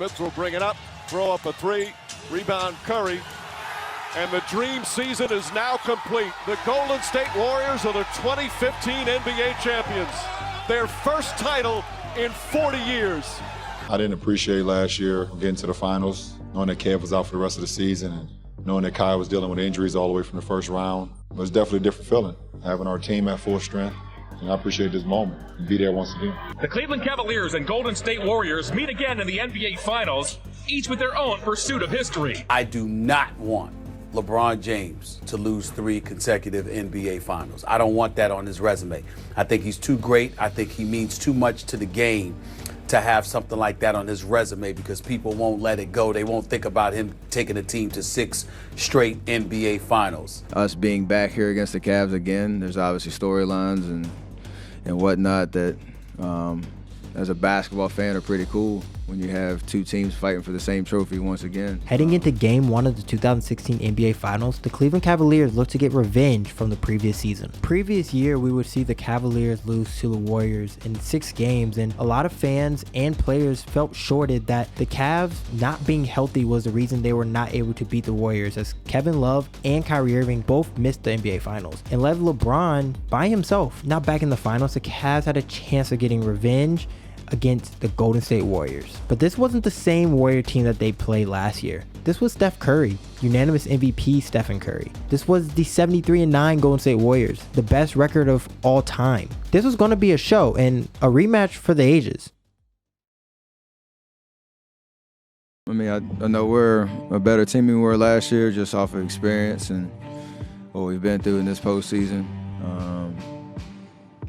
Smith will bring it up, throw up a three, rebound Curry. And the dream season is now complete. The Golden State Warriors are the 2015 NBA champions. Their first title in 40 years. I didn't appreciate last year getting to the finals, knowing that Kev was out for the rest of the season and knowing that Kai was dealing with injuries all the way from the first round. It was definitely a different feeling, having our team at full strength. And I appreciate this moment and be there once again. The Cleveland Cavaliers and Golden State Warriors meet again in the NBA Finals, each with their own pursuit of history. I do not want LeBron James to lose 3 consecutive NBA Finals. I don't want that on his resume. I think he's too great. I think he means too much to the game to have something like that on his resume because people won't let it go. They won't think about him taking a team to 6 straight NBA Finals. Us being back here against the Cavs again, there's obviously storylines and whatnot that as a basketball fan are pretty cool when you have 2 teams fighting for the same trophy once again. Heading into Game 1 of the 2016 NBA Finals, the Cleveland Cavaliers looked to get revenge from the previous season. Previous year, we would see the Cavaliers lose to the Warriors in 6 games, and a lot of fans and players felt shorted that the Cavs not being healthy was the reason they were not able to beat the Warriors, as Kevin Love and Kyrie Irving both missed the NBA Finals. And left LeBron by himself, not back in the finals. The Cavs had a chance of getting revenge against the Golden State Warriors. But this wasn't the same Warrior team that they played last year. This was Steph Curry, unanimous MVP Stephen Curry. This was the 73-9 Golden State Warriors, the best record of all time. This was going to be a show and a rematch for the ages. I mean, I know we're a better team than we were last year just off of experience and what we've been through in this postseason.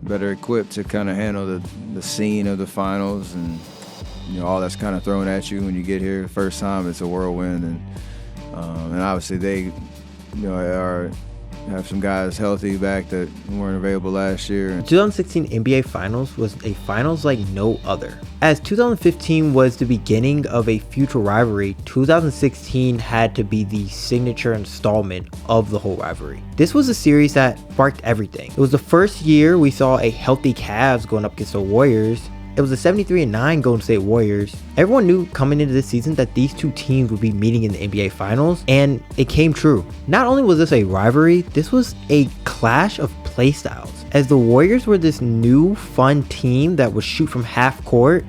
Better equipped to kind of handle the scene of the finals and all that's kind of thrown at you when you get here. The first time it's a whirlwind, and obviously they have some guys healthy back that weren't available last year. The 2016 NBA Finals was a finals like no other. As 2015 was the beginning of a future rivalry, 2016 had to be the signature installment of the whole rivalry. This was a series that sparked everything. It was the first year we saw a healthy Cavs going up against the Warriors. It was the 73-9 Golden State Warriors. Everyone knew coming into this season that these 2 teams would be meeting in the NBA Finals, and it came true. Not only was this a rivalry, this was a clash of playstyles, as the Warriors were this new fun team that would shoot from half court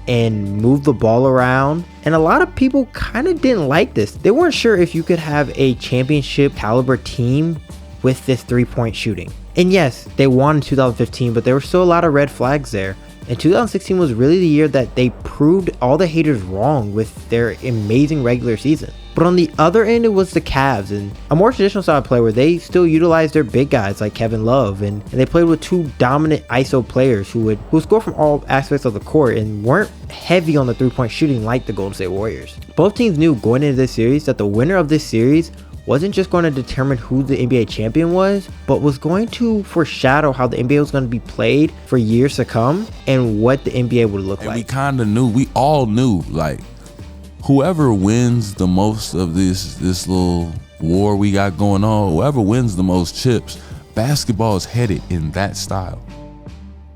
and move the ball around, and a lot of people kind of didn't like this. They weren't sure if you could have a championship caliber team with this 3-point shooting. And yes, they won in 2015, but there were still a lot of red flags there. And 2016 was really the year that they proved all the haters wrong with their amazing regular season. But on the other end, it was the Cavs, and a more traditional style play where they still utilized their big guys like Kevin Love, and they played with 2 dominant ISO players who would score from all aspects of the court and weren't heavy on the 3-point shooting like the Golden State Warriors. Both teams knew going into this series that the winner of this series wasn't just going to determine who the NBA champion was, but was going to foreshadow how the NBA was going to be played for years to come and what the NBA would look like. We kind of knew, we all knew, like, whoever wins the most of this little war we got going on, whoever wins the most chips, basketball is headed in that style.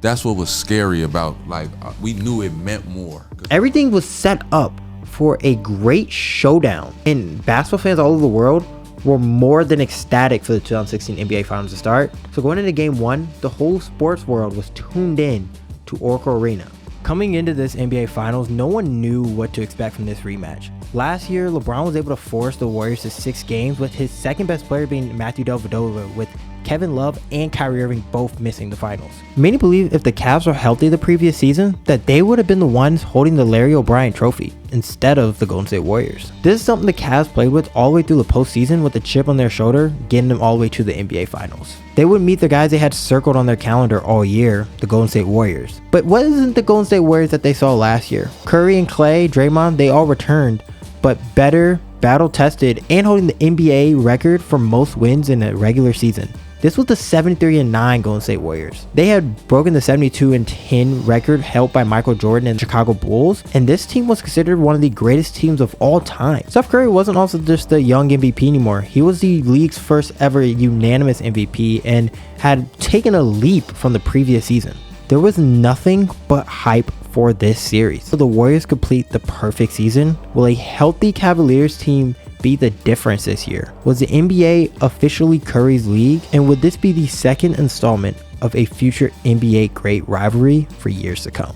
That's what was scary about, like, we knew it meant more. Everything was set up for a great showdown, and basketball fans all over the world were more than ecstatic for the 2016 NBA Finals to start. So going into Game 1, the whole sports world was tuned in to Oracle Arena. Coming into this NBA Finals, no one knew what to expect from this rematch. Last year, LeBron was able to force the Warriors to 6 games, with his second best player being Matthew Dellavedova, with Kevin Love and Kyrie Irving both missing the finals. Many believe if the Cavs were healthy the previous season, that they would have been the ones holding the Larry O'Brien trophy instead of the Golden State Warriors. This is something the Cavs played with all the way through the postseason, with a chip on their shoulder, getting them all the way to the NBA Finals. They would meet the guys they had circled on their calendar all year, the Golden State Warriors. But what isn't the Golden State Warriors that they saw last year? Curry and Klay, Draymond, they all returned, but better, battle-tested, and holding the NBA record for most wins in a regular season. This was the 73-9 Golden State Warriors. They had broken the 72-10 record held by Michael Jordan and the Chicago Bulls, and this team was considered one of the greatest teams of all time. Steph Curry wasn't also just the young MVP anymore. He was the league's first ever unanimous MVP and had taken a leap from the previous season. There was nothing but hype for this series. So the Warriors complete the perfect season. Will a healthy Cavaliers team be the difference this year? Was the NBA officially Curry's league? And would this be the second installment of a future NBA great rivalry for years to come?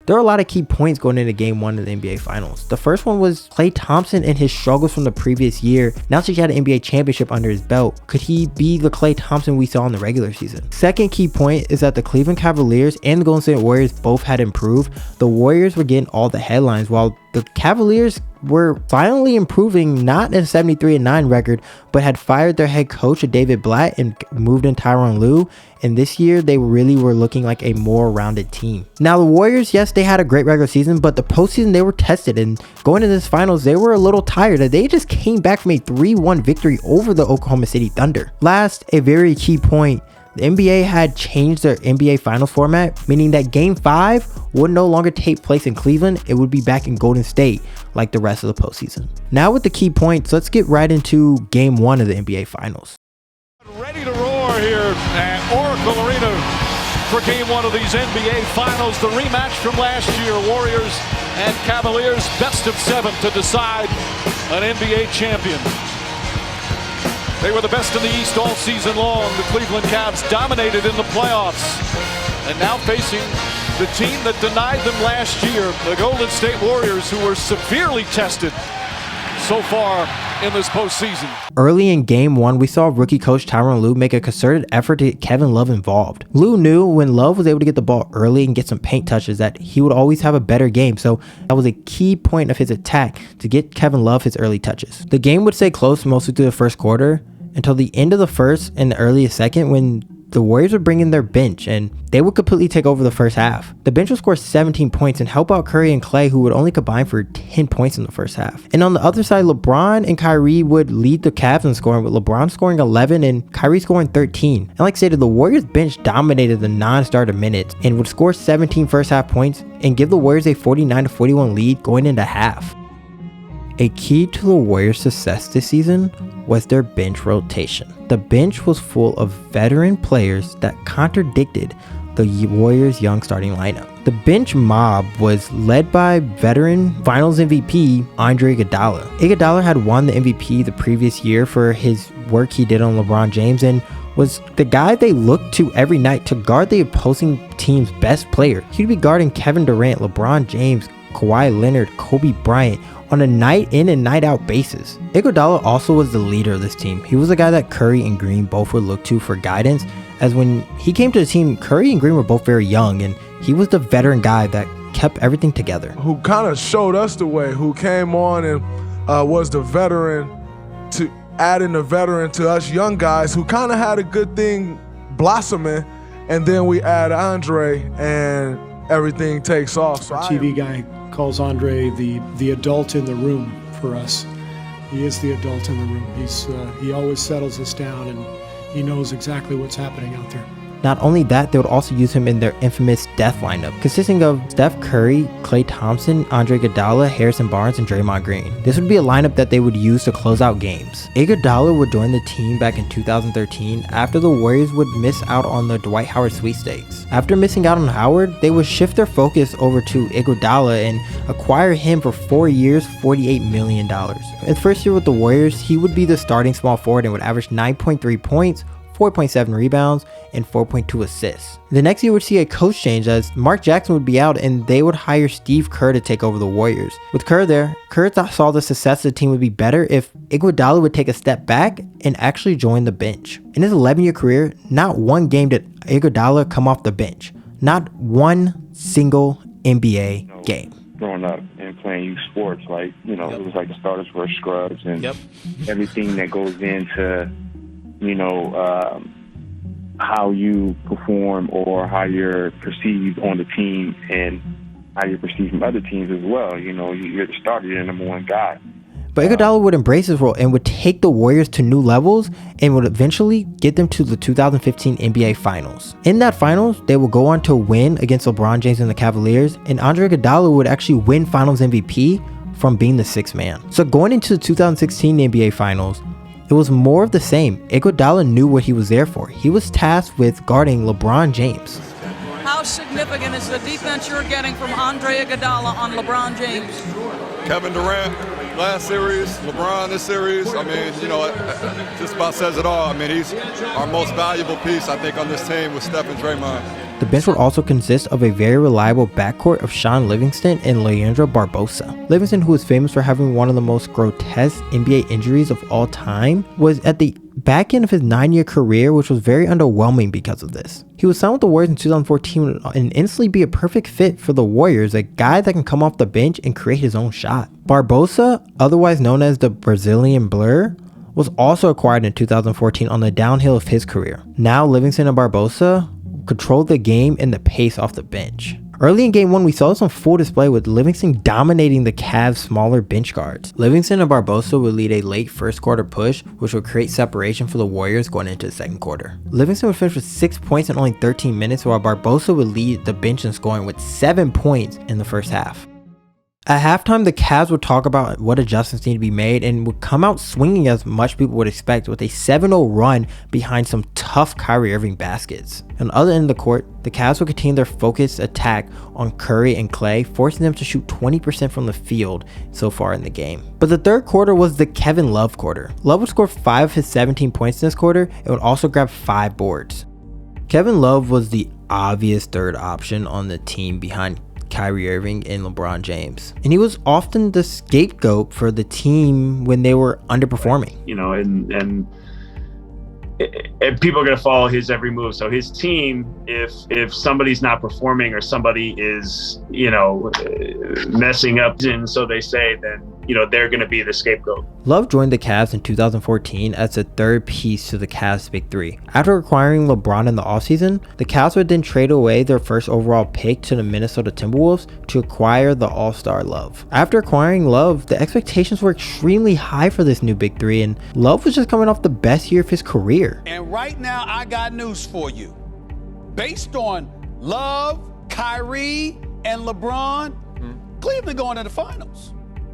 There are a lot of key points going into game 1 of the NBA Finals. The first one was Klay Thompson and his struggles from the previous year. Now that he had an NBA championship under his belt, could he be the Klay Thompson we saw in the regular season? Second key point is that the Cleveland Cavaliers and the Golden State Warriors both had improved. The Warriors were getting all the headlines while the Cavaliers were finally improving, not in a 73-9 record, but had fired their head coach David Blatt and moved in Tyronn Lue. And this year, they really were looking like a more rounded team. Now, the Warriors, yes, they had a great regular season, but the postseason, they were tested. And going into this finals, they were a little tired. They just came back from a 3-1 victory over the Oklahoma City Thunder. Last, a very key point. The NBA had changed their NBA Finals format, meaning that Game 5 would no longer take place in Cleveland. It would be back in Golden State like the rest of the postseason. Now with the key points, let's get right into Game 1 of the NBA Finals. Ready to roar here at Oracle Arena for Game 1 of these NBA Finals. The rematch from last year, Warriors and Cavaliers, best of 7 to decide an NBA champion. They were the best in the East all season long. The Cleveland Cavs dominated in the playoffs. And now facing the team that denied them last year, the Golden State Warriors, who were severely tested so far in this postseason. Early in Game 1, we saw rookie coach Tyronn Lue make a concerted effort to get Kevin Love involved. Lue knew when Love was able to get the ball early and get some paint touches that he would always have a better game, so that was a key point of his attack to get Kevin Love his early touches. The game would stay close mostly through the first quarter until the end of the first and the early second when the Warriors would bring in their bench and they would completely take over the first half. The bench would score 17 points and help out Curry and Klay, who would only combine for 10 points in the first half. And on the other side, LeBron and Kyrie would lead the Cavs in scoring, with LeBron scoring 11 and Kyrie scoring 13. And like I stated, the Warriors bench dominated the non-starter minutes and would score 17 first half points and give the Warriors a 49-41 lead going into half. A key to the Warriors' success this season was their bench rotation. The bench was full of veteran players that contradicted the Warriors' young starting lineup. The bench mob was led by veteran Finals MVP Andre Iguodala. Iguodala had won the MVP the previous year for his work he did on LeBron James and was the guy they looked to every night to guard the opposing team's best player. He'd be guarding Kevin Durant, LeBron James, Kawhi Leonard, Kobe Bryant on a night in and night out basis. Iguodala also was the leader of this team. He was the guy that Curry and Green both would look to for guidance, as when he came to the team, Curry and Green were both very young and he was the veteran guy that kept everything together. Who kind of showed us the way, who came on and was the veteran, to adding the veteran to us young guys who kind of had a good thing blossoming, and then we add Andre and everything takes off. So our TV guy calls Andre the adult in the room for us. He is the adult in the room. He always settles us down and he knows exactly what's happening out there. Not only that, they would also use him in their infamous death lineup, consisting of Steph Curry, Klay Thompson, Andre Iguodala, Harrison Barnes, and Draymond Green. This would be a lineup that they would use to close out games. Iguodala would join the team back in 2013 after the Warriors would miss out on the Dwight Howard sweepstakes. After missing out on Howard, they would shift their focus over to Iguodala and acquire him for 4 years, $48 million. In the first year with the Warriors, he would be the starting small forward and would average 9.3 points, 4.7 rebounds, and 4.2 assists. The next year would see a coach change as Mark Jackson would be out and they would hire Steve Kerr to take over the Warriors. With Kerr there, Kerr saw the success of the team would be better if Iguodala would take a step back and actually join the bench. In his 11-year career, not one game did Iguodala come off the bench. Not one single NBA game. Growing up and playing youth sports, it was like the starters were scrubs and everything that goes into how you perform or how you're perceived on the team and how you're perceived from other teams as well. You're the starter, you're the number one guy. But Iguodala would embrace his role and would take the Warriors to new levels and would eventually get them to the 2015 NBA Finals. In that Finals, they would go on to win against LeBron James and the Cavaliers, and Andre Iguodala would actually win Finals MVP from being the sixth man. So going into the 2016 NBA Finals, it was more of the same. Iguodala knew what he was there for. He was tasked with guarding LeBron James. how significant is the defense you're getting from Andre Iguodala on LeBron James? Kevin Durant last series, LeBron this series. I mean, you know, it just about says it all. I mean, he's our most valuable piece, I think, on this team with Steph and Draymond. The bench would also consist of a very reliable backcourt of Shaun Livingston and Leandro Barbosa. Livingston, who is famous for having one of the most grotesque NBA injuries of all time, was at the back end of his 9-year career, which was very underwhelming because of this. He was signed with the Warriors in 2014 and instantly be a perfect fit for the Warriors, a guy that can come off the bench and create his own shot. Barbosa, otherwise known as the Brazilian Blur, was also acquired in 2014 on the downhill of his career. Now Livingston and Barbosa controlled the game and the pace off the bench. Early in game 1, we saw this on full display with Livingston dominating the Cavs' smaller bench guards. Livingston and Barbosa would lead a late first quarter push, which would create separation for the Warriors going into the second quarter. Livingston would finish with 6 points in only 13 minutes, while Barbosa would lead the bench in scoring with 7 points in the first half. At halftime, the Cavs would talk about what adjustments need to be made and would come out swinging as much people would expect with a 7-0 run behind some tough Kyrie Irving baskets. On the other end of the court, the Cavs would continue their focused attack on Curry and Klay, forcing them to shoot 20% from the field so far in the game. But the third quarter was the Kevin Love quarter. Love would score 5 of his 17 points in this quarter and would also grab 5 boards. Kevin Love was the obvious third option on the team behind Kyrie Irving and LeBron James, and he was often the scapegoat for the team when they were underperforming. You know, and people are going to follow his every move. So his team, if somebody's not performing or somebody is, you know, messing up, and so they say, then, you know, they're going to be the scapegoat. Love joined the Cavs in 2014 as the third piece to the Cavs' big three. After acquiring LeBron in the offseason, the Cavs would then trade away their first overall pick to the Minnesota Timberwolves to acquire the all-star Love. After acquiring Love, the expectations were extremely high for this new big three, and Love was just coming off the best year of his career. And right now, I got news for you. Based on Love, Kyrie, and LeBron, Cleveland going to the finals.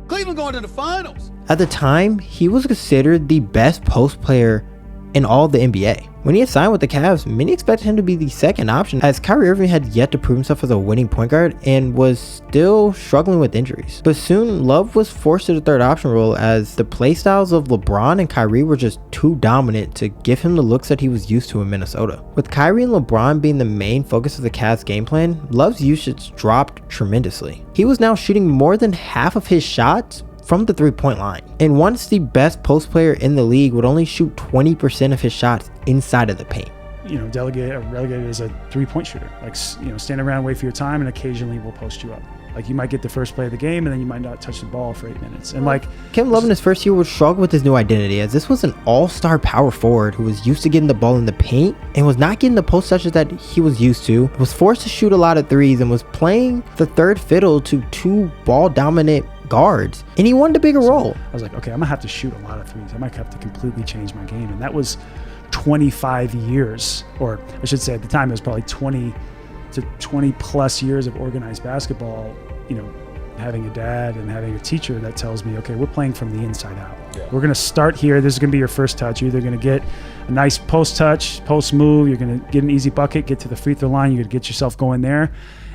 Cleveland going to the finals. At the time, he was considered the best post player in all of the NBA. When he had signed with the Cavs, many expected him to be the second option, as Kyrie Irving had yet to prove himself as a winning point guard and was still struggling with injuries. But soon, Love was forced to the third option role, as the playstyles of LeBron and Kyrie were just too dominant to give him the looks that he was used to in Minnesota. With Kyrie and LeBron being the main focus of the Cavs game plan, Love's usage dropped tremendously. He was now shooting more than half of his shots from the three-point line. And once the best post player in the league would only shoot 20% of his shots inside of the paint. You know, relegated as a three-point shooter. Like, you know, stand around, wait for your time, and occasionally we'll post you up. Like, you might get the first play of the game, and then you might not touch the ball for 8 minutes. And like, Kevin Love in his first year would struggle with his new identity, as this was an all-star power forward who was used to getting the ball in the paint and was not getting the post touches that he was used to, was forced to shoot a lot of threes, and was playing the third fiddle to two ball-dominant guards, and he wanted a bigger role. I was like, okay, I'm gonna have to shoot a lot of threes. I might have to completely change my game. And that was 25 years, or I should say at the time it was probably 20 to 20 plus years of organized basketball, you know, having a dad and having a teacher that tells me, okay, we're playing from the inside out. Yeah. We're gonna start here. This is gonna be your first touch. You're either gonna get a nice post touch, post move, you're gonna get an easy bucket, get to the free throw line, you're gonna get yourself going there,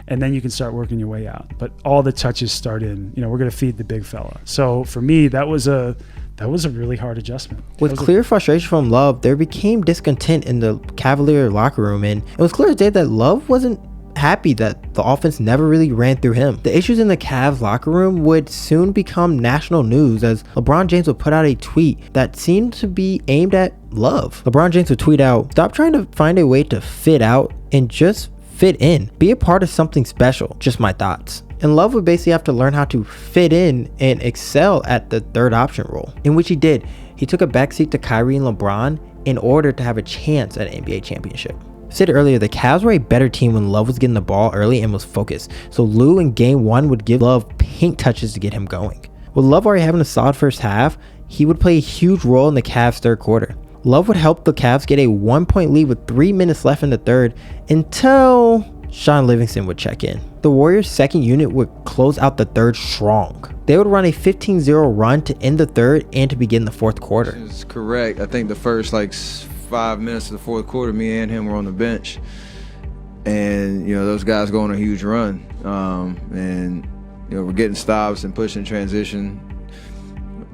and then you can start working your way out. But all the touches start in, you know, we're going to feed the big fella. So for me, that was a really hard adjustment. With clear frustration from Love, there became discontent in the Cavalier locker room, and it was clear as day that Love wasn't happy that the offense never really ran through him. The issues in the Cavs locker room would soon become national news, as LeBron James would put out a tweet that seemed to be aimed at Love. LeBron James would tweet out, "Stop trying to find a way to fit out and just fit in. Be a part of something special. Just my thoughts." And Love would basically have to learn how to fit in and excel at the third option role, in which he did. He took a backseat to Kyrie and LeBron in order to have a chance at an NBA championship. I said earlier, the Cavs were a better team when Love was getting the ball early and was focused. So Lou in game 1 would give Love paint touches to get him going. With Love already having a solid first half, he would play a huge role in the Cavs' third quarter. Love would help the Cavs get a 1-point lead with 3 minutes left in the third until Shaun Livingston would check in. The Warriors' second unit would close out the third strong. They would run a 15-0 run to end the third and to begin the fourth quarter. That's correct. I think the first 5 minutes of the fourth quarter, me and him were on the bench. and those guys go on a huge run, and we're getting stops and pushing transition,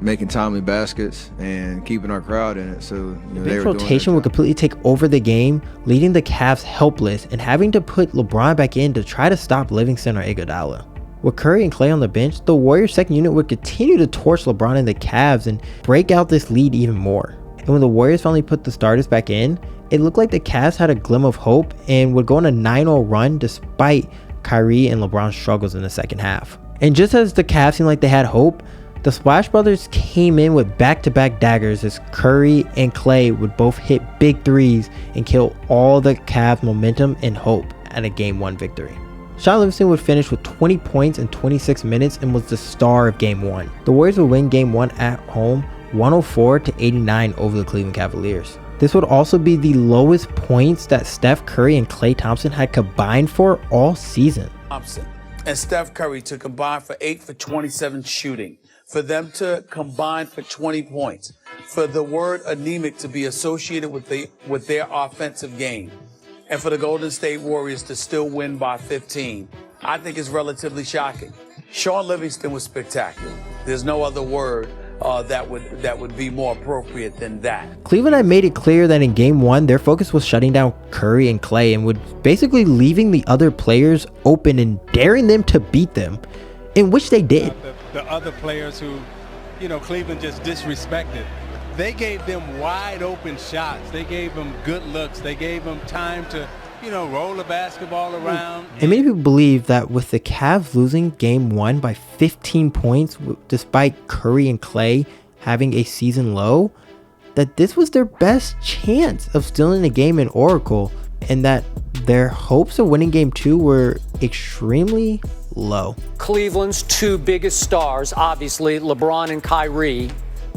making timely baskets, and keeping our crowd in it. So Big rotation would completely take over the game, leaving the Cavs helpless and having to put LeBron back in to try to stop Livingston or Iguodala. With Curry and Klay on the bench, the Warriors' second unit would continue to torch LeBron and the Cavs and break out this lead even more. And when the Warriors finally put the starters back in, it looked like the Cavs had a glimmer of hope and would go on a 9-0 run despite Kyrie and LeBron's struggles in the second half. And just as the Cavs seemed like they had hope, the Splash Brothers came in with back-to-back daggers as Curry and Klay would both hit big threes and kill all the Cavs' momentum and hope at a Game 1 victory. Shaun Livingston would finish with 20 points in 26 minutes and was the star of Game 1. The Warriors would win Game 1 at home 104-89 over the Cleveland Cavaliers. This would also be the lowest points that Steph Curry and Klay Thompson had combined for all season. Thompson and Steph Curry to combine for 8 for 27 shooting, for them to combine for 20 points, for the word anemic to be associated with their offensive game, and for the Golden State Warriors to still win by 15, I think is relatively shocking. Shaun Livingston was spectacular. There's no other word that would be more appropriate than that. Cleveland had made it clear that in Game 1, their focus was shutting down Curry and Klay and would basically leaving the other players open and daring them to beat them, in which they did. The other players who, Cleveland just disrespected. They gave them wide open shots. They gave them good looks. They gave them time to, roll the basketball around. And many people believe that with the Cavs losing Game 1 by 15 points, despite Curry and Klay having a season low, that this was their best chance of stealing the game in Oracle, and that their hopes of winning Game 2 were extremely low. Cleveland's two biggest stars, obviously LeBron and Kyrie,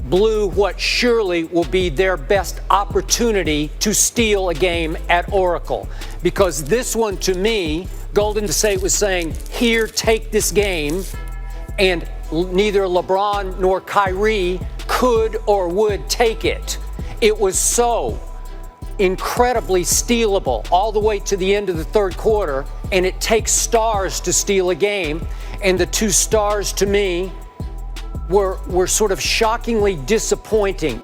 blew what surely will be their best opportunity to steal a game at Oracle. Because this one, to me, Golden State was saying, here, take this game, and neither LeBron nor Kyrie could or would take it. It was so incredibly stealable all the way to the end of the third quarter, and it takes stars to steal a game, and the two stars, to me, were sort of shockingly disappointing.